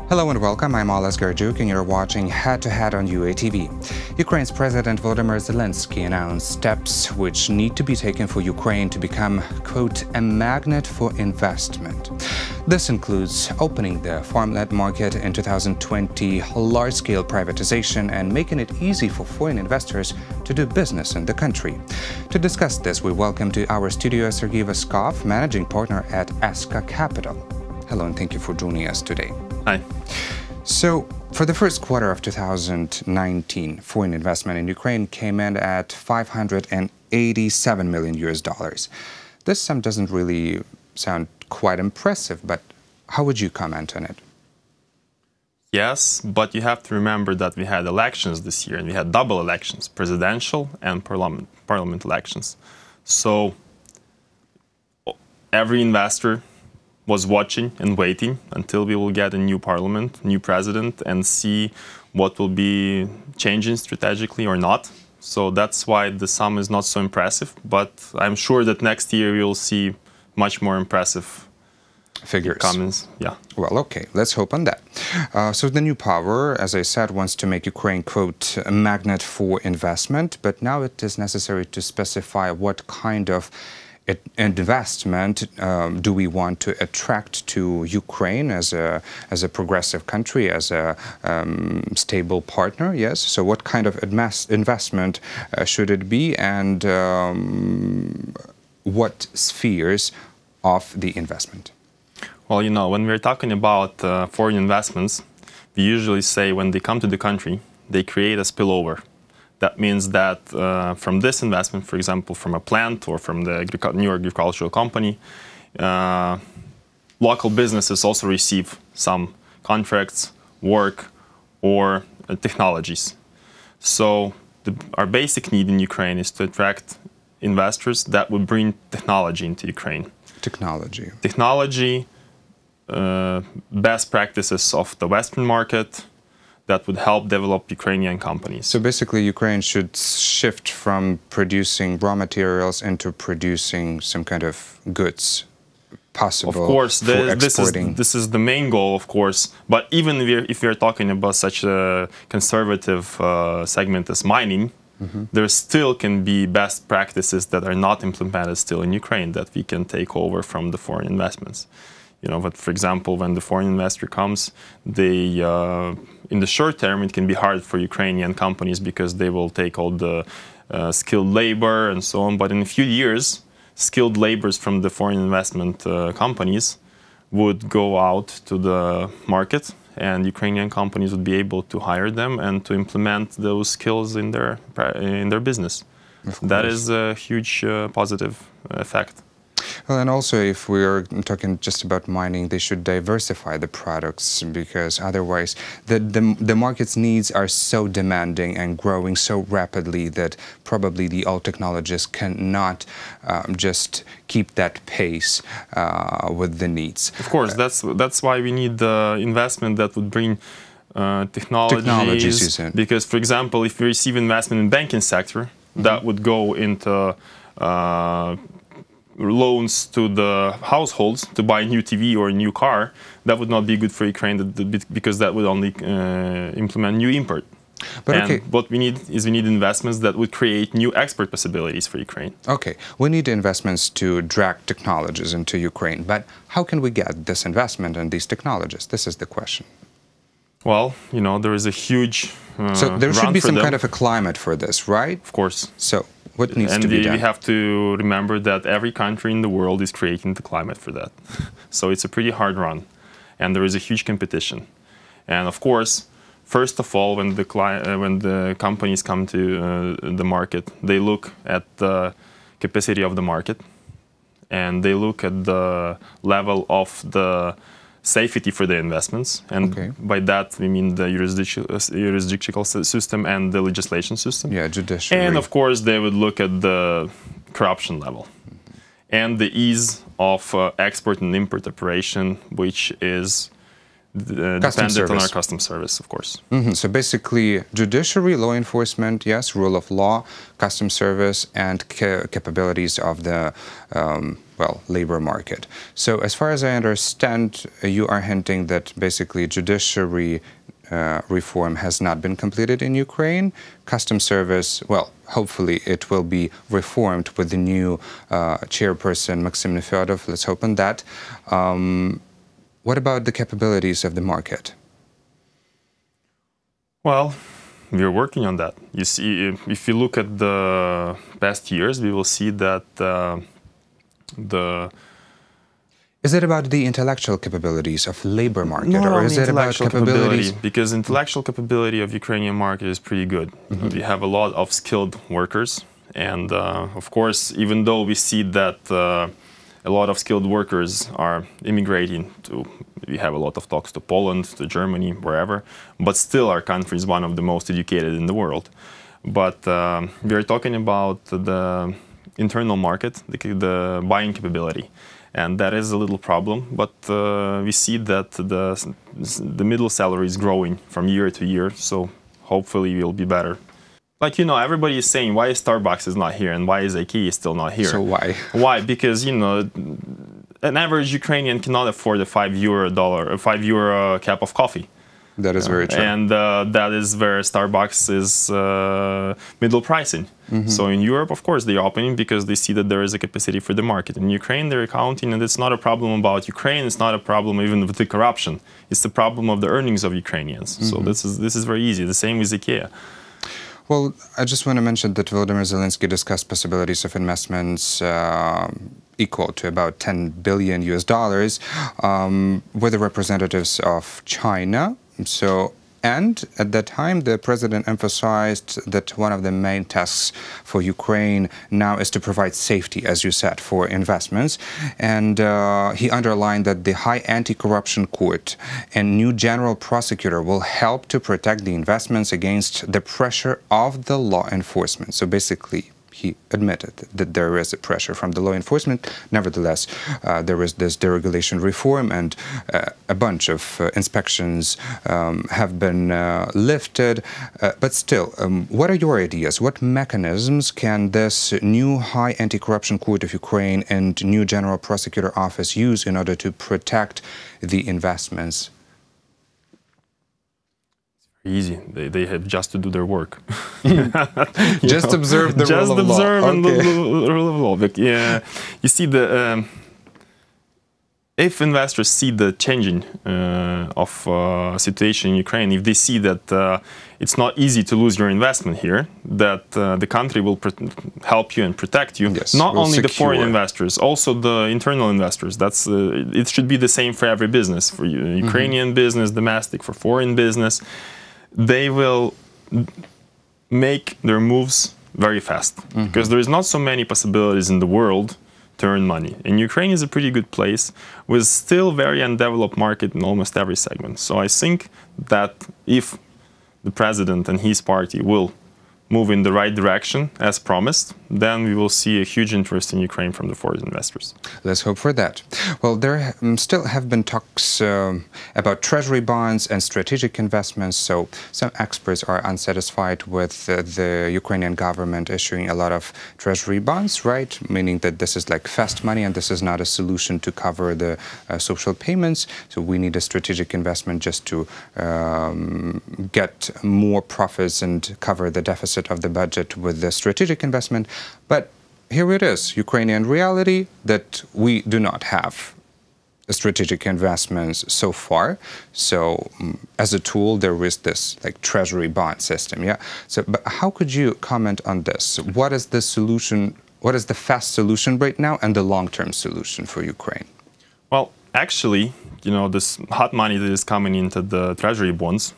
Hello and welcome, I'm ESKA and you're watching Head to Head on UATV. Ukraine's President Volodymyr Zelensky announced steps which need to be taken for Ukraine to become, quote, a magnet for investment. This includes opening the farmland market in 2020, large-scale privatization, and making it easy for foreign investors to do business in the country. To discuss this, we welcome to our studio Sergii Vaskov, managing partner at ESKA Capital. Hello and thank you for joining us today. Hi. So, for the first quarter of 2019, foreign investment in Ukraine came in at $587 million. This sum doesn't really sound quite impressive, but how would you comment on it? Yes, but you have to remember that we had elections this year, and we had double elections, presidential and parliament elections. So every investor was watching and waiting until we will get a new parliament, new president, and see what will be changing strategically or not. So that's why the sum is not so impressive, but I'm sure that next year we will see much more impressive figures. Comments. Yeah. Well, okay, let's hope on that. So the new power, as I said, wants to make Ukraine, quote, a magnet for investment, but now it is necessary to specify what kind of investment do we want to attract to Ukraine as a progressive country, as a stable partner, yes? So what kind of investment should it be, and what spheres of the investment? Well, you know, when we're talking about foreign investments, we usually say when they come to the country, they create a spillover. That means that from this investment, for example, from a plant or from the new agricultural company, local businesses also receive some contracts, work, or technologies. So our basic need in Ukraine is to attract investors that would bring technology into Ukraine. Technology. Technology, best practices of the Western market, that would help develop Ukrainian companies. So basically, Ukraine should shift from producing raw materials into producing some kind of goods possible. Of course, for exporting. This is the main goal, of course. But even if we're talking about such a conservative segment as mining, there still can be best practices that are not implemented still in Ukraine that we can take over from the foreign investments. You know, but for example, when the foreign investor comes, they, in the short term, it can be hard for Ukrainian companies because they will take all the skilled labor and so on. But in a few years, skilled laborers from the foreign investment companies would go out to the market, and Ukrainian companies would be able to hire them and to implement those skills in their business. That is a huge positive effect. Well, and also, if we are talking just about mining, they should diversify the products, because otherwise the market's needs are so demanding and growing so rapidly that probably the old technologies cannot just keep that pace with the needs. Of course, that's why we need the investment that would bring technologies, because, for example, if we receive investment in banking sector, that would go into loans to the households to buy a new TV or a new car. That would not be good for Ukraine because that would only implement new import. But what we need is investments that would create new export possibilities for Ukraine. Okay, we need investments to drag technologies into Ukraine, but how can we get this investment and these technologies? This is the question. Well, you know, there is a huge so there should be some kind of a climate for this, right? Of course. So what needs to be done? We have to remember that every country in the world is creating the climate for that. So it's a pretty hard run, and there is a huge competition. And of course, first of all, when the companies come to the market, they look at the capacity of the market, and they look at the level of the safety for the investments, and by that we mean the jurisdictional system and the legislation system. Yeah, judiciary. And of course they would look at the corruption level and the ease of export and import operation, which is dependent on our customs service, of course. So basically, judiciary, law enforcement, yes, rule of law, customs service, and capabilities of the well, labor market. So as far as I understand, you are hinting that basically judiciary reform has not been completed in Ukraine. Customs service, well, hopefully it will be reformed with the new chairperson, Maxim Nefedov. Let's hope on that. What about the capabilities of the market? Well, we're working on that. You see, if you look at the past years, we will see that Is it about the intellectual capabilities of labor market, not or is only it about intellectual capabilities? because intellectual capability of Ukrainian market is pretty good. We have a lot of skilled workers, and of course, even though we see that a lot of skilled workers are immigrating to, we have a lot of talks to Poland, to Germany, wherever, but still our country is one of the most educated in the world. But we are talking about the internal market, the buying capability. And that is a little problem, but we see that the middle salary is growing from year to year, so hopefully we'll be better. Like, you know, everybody is saying, why Starbucks is not here and why is IKEA still not here? So why? Why? Because, you know, an average Ukrainian cannot afford a €5 cup of coffee. That is very true. And that is where Starbucks is middle pricing. So in Europe, of course, they're opening because they see that there is a capacity for the market. In Ukraine, they're counting, and it's not a problem about Ukraine. It's not a problem even with the corruption. It's the problem of the earnings of Ukrainians. So this is very easy. The same with IKEA. Well, I just want to mention that Volodymyr Zelensky discussed possibilities of investments equal to about $10 billion with the representatives of China. And at that time, the president emphasized that one of the main tasks for Ukraine now is to provide safety, as you said, for investments. And he underlined that the High Anti-Corruption Court and new general prosecutor will help to protect the investments against the pressure of the law enforcement. So basically, he admitted that there is a pressure from the law enforcement. Nevertheless, there is this deregulation reform, and a bunch of inspections have been lifted. But still, what are your ideas? What mechanisms can this new High Anti-Corruption Court of Ukraine and new General Prosecutor Office use in order to protect the investments? Easy. They have just to do their work. Just observe the rule of law. Just observe the rule of law. But, yeah, you see, if investors see the changing of situation in Ukraine, if they see that it's not easy to lose your investment here, that the country will help you and protect you, yes, not only the foreign investors, also the internal investors. That's it should be the same for every business, for you, Ukrainian business, domestic, for foreign business. They will make their moves very fast because there is not so many possibilities in the world to earn money. And Ukraine is a pretty good place with still very undeveloped market in almost every segment. So I think that if the president and his party will move in the right direction, as promised, then we will see a huge interest in Ukraine from the foreign investors. Let's hope for that. Well, there still have been talks about treasury bonds and strategic investments, so some experts are unsatisfied with the Ukrainian government issuing a lot of treasury bonds, right? Meaning that this is like fast money and this is not a solution to cover the social payments. So we need a strategic investment just to get more profits and cover the deficit of the budget with the strategic investment. But here it is, Ukrainian reality, that we do not have strategic investments so far. So as a tool, there is this like treasury bond system. Yeah. So, but how could you comment on this? What is the solution? What is the fast solution right now and the long-term solution for Ukraine? Well, actually, you know, this hot money that is coming into the treasury bonds,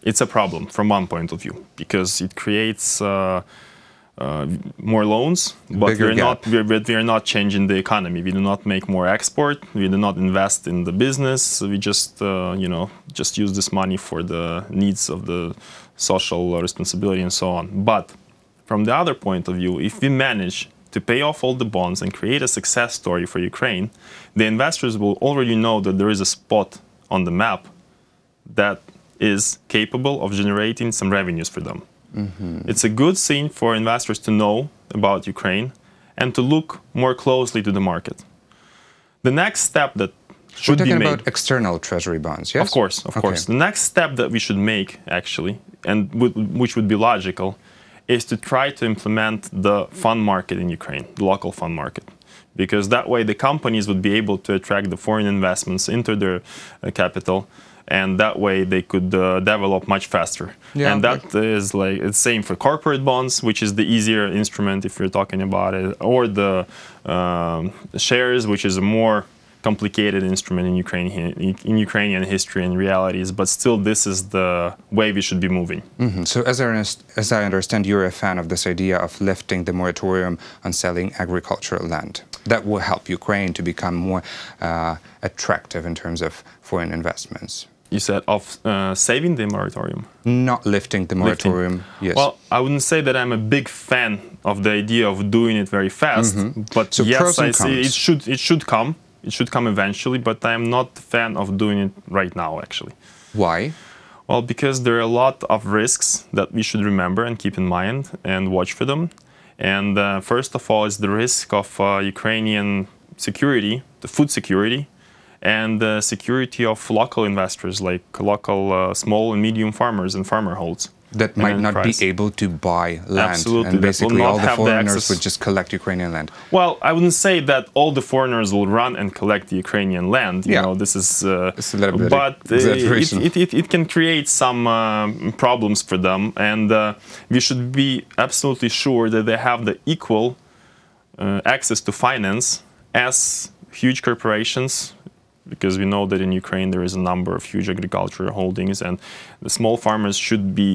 it's a problem from one point of view because it creates more loans, but we are not changing the economy. We do not make more export. We do not invest in the business. We just you know, just use this money for the needs of the social responsibility and so on. But from the other point of view, if we manage to pay off all the bonds and create a success story for Ukraine, the investors will already know that there is a spot on the map that is capable of generating some revenues for them. It's a good thing for investors to know about Ukraine and to look more closely to the market. The next step that We're should be talking made, about external treasury bonds, yes? of course. The next step that we should make, actually, and which would be logical, is to try to implement the fund market in Ukraine, the local fund market. Because that way the companies would be able to attract the foreign investments into their capital, and that way they could develop much faster. Yeah, and that is like, it's same for corporate bonds, which is the easier instrument if you're talking about it, or the shares, which is a more complicated instrument in Ukrainian history and realities, but still this is the way we should be moving. So as I understand, you're a fan of this idea of lifting the moratorium on selling agricultural land. That will help Ukraine to become more attractive in terms of foreign investments. You said of saving the moratorium? Not lifting the moratorium, yes. Well, I wouldn't say that I'm a big fan of the idea of doing it very fast, but So yes, I see cons. it should come. It should come eventually, but I'm not a fan of doing it right now, actually. Why? Well, because there are a lot of risks that we should remember and keep in mind and watch for them. And first of all is the risk of Ukrainian security, the food security, and the security of local investors, like local small and medium farmers and farmerholds. That might not be able to buy land. Absolutely. And basically all the foreigners access. would just collect Ukrainian land. Well, I wouldn't say that all the foreigners will run and collect the Ukrainian land. You know, this is... it's a little bit but exaggeration. It can create some problems for them. And we should be absolutely sure that they have the equal access to finance as huge corporations, because we know that in Ukraine there is a number of huge agricultural holdings, and the small farmers should be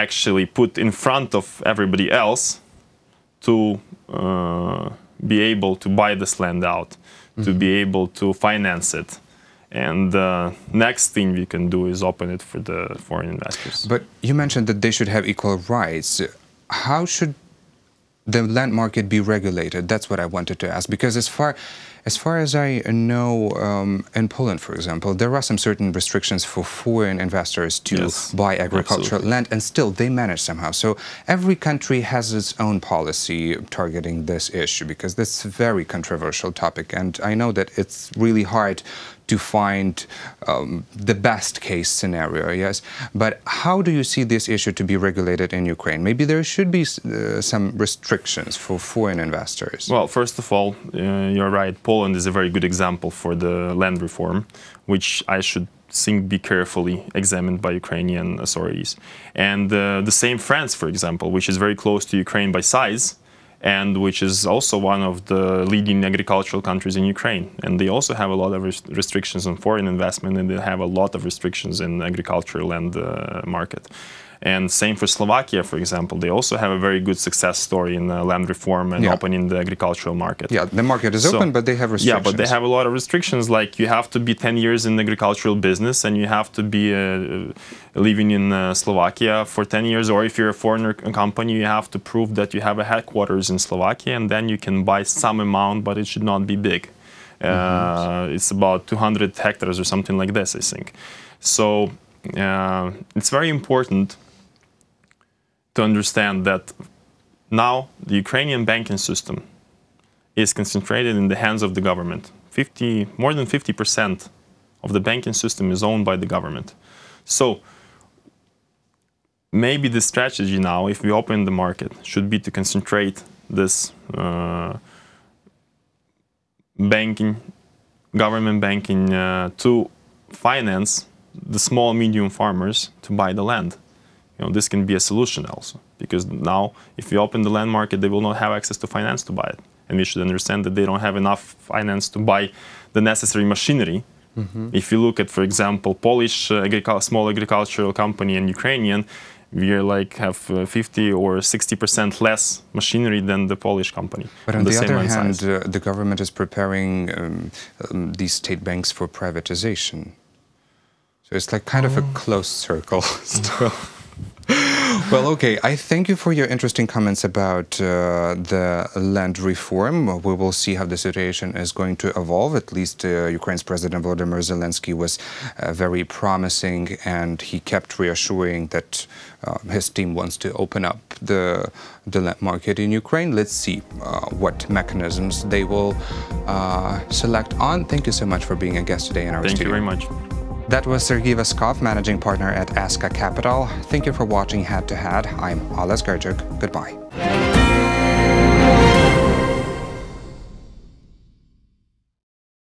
actually put in front of everybody else to be able to buy this land out, to be able to finance it. And the next thing we can do is open it for the foreign investors. But you mentioned that they should have equal rights. How should the land market be regulated? That's what I wanted to ask, because as far as I know, in Poland, for example, there are some certain restrictions for foreign investors to buy agricultural land, and still they manage somehow. So every country has its own policy targeting this issue, because this is a very controversial topic, and I know that it's really hard to find the best case scenario, yes? But how do you see this issue to be regulated in Ukraine? Maybe there should be some restrictions for foreign investors. Well, first of all, you're right. Poland is a very good example for the land reform, which I should think be carefully examined by Ukrainian authorities. And the same France, for example, which is very close to Ukraine by size, and which is also one of the leading agricultural countries in Ukraine. And they also have a lot of restrictions on foreign investment, and they have a lot of restrictions in agricultural land market. And same for Slovakia, for example. They also have a very good success story in land reform and opening the agricultural market. Yeah, the market is open, but they have restrictions. Yeah, but they have a lot of restrictions, like you have to be 10 years in the agricultural business, and you have to be living in Slovakia for 10 years, or if you're a foreigner company, you have to prove that you have a headquarters in Slovakia, and then you can buy some amount, but it should not be big. It's about 200 hectares or something like this, I think. So it's very important to understand that now the Ukrainian banking system is concentrated in the hands of the government. More than 50% of the banking system is owned by the government. So maybe the strategy now, if we open the market, should be to concentrate this government banking to finance the small, medium farmers to buy the land. This can be a solution also, because now if we open the land market, they will not have access to finance to buy it. And we should understand that they don't have enough finance to buy the necessary machinery. If you look at, for example, Polish small agricultural company and Ukrainian, we are have 50 or 60% less machinery than the Polish company. But on the other hand, the government is preparing these state banks for privatization. So it's kind of a closed circle still. Well, okay. I thank you for your interesting comments about the land reform. We will see how the situation is going to evolve. At least Ukraine's President Volodymyr Zelensky was very promising, and he kept reassuring that his team wants to open up the land market in Ukraine. Let's see what mechanisms they will select on. Thank you so much for being a guest today in our studio. Thank you very much. That was Sergii Vaskov, managing partner at ESKA Capital. Thank you for watching Head to Head. I'm Ales Garjuk. Goodbye.